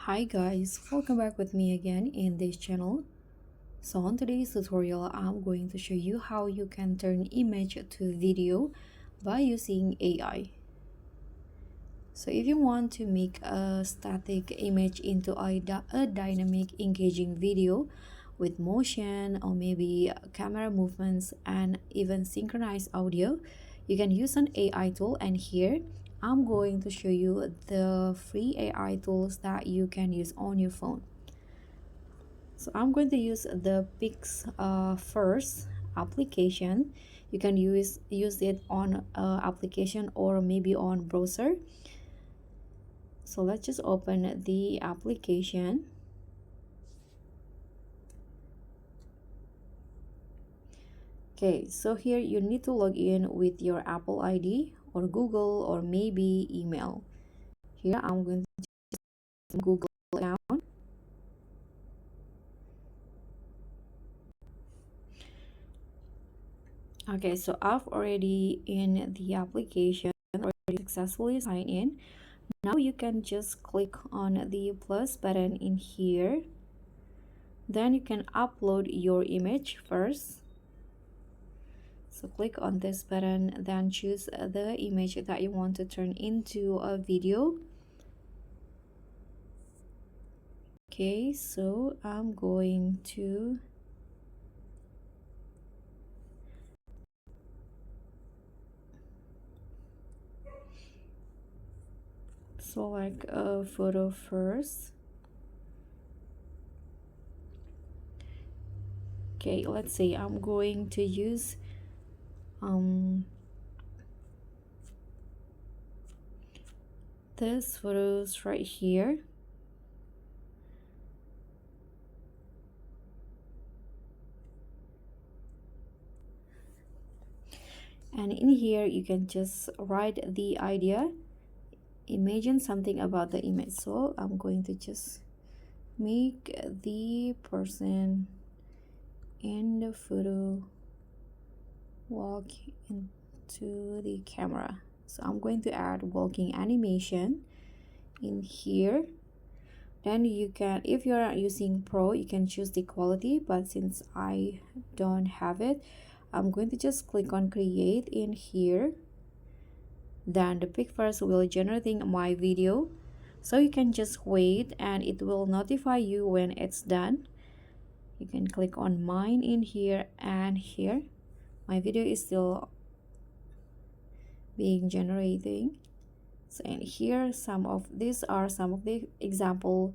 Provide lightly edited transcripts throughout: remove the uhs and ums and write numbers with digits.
Hi guys, welcome back with me again in this channel. So on today's tutorial, I'm going to show you how you can turn image to video by using AI. So if you want to make a static image into a dynamic engaging video with motion or maybe camera movements and even synchronized audio, you can use an AI tool, and here I'm going to show you the free AI tools that you can use on your phone. So I'm going to use the Pix first application. You can use it on application or maybe on browser. So let's just open the application. Okay, so here you need to log in with your Apple ID or Google or maybe email. Here I'm going to use Google account. Okay, so I've already in the application, already successfully signed in. Now you can just click on the plus button in here. Then you can upload your image first. So click on this button, then choose the image that you want to turn into a video. Okay, so I'm going to select a photo first. Okay, let's say I'm going to use this photos right here. And in here you can just write the idea, imagine something about the image. So I'm going to just make the person in the photo walk into the camera. So I'm going to add walking animation in here. Then you can, if you're using Pro, you can choose the quality, but since I don't have it, I'm going to just click on create in here. Then the Pixar's will generating my video, so you can just wait and it will notify you when it's done. You can click on mine in here, and here my video is still being generating. So and here these are some of the example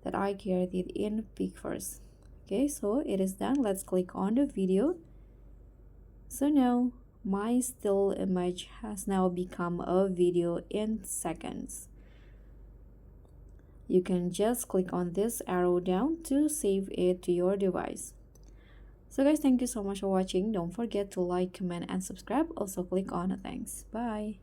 that I created in Pixar's. Okay, so it is done. Let's click on the video. So now my still image has now become a video in seconds. You can just click on this arrow down to save it to your device. So guys, thank you so much for watching. Don't forget to like, comment, and subscribe. Also click on the thanks. Bye.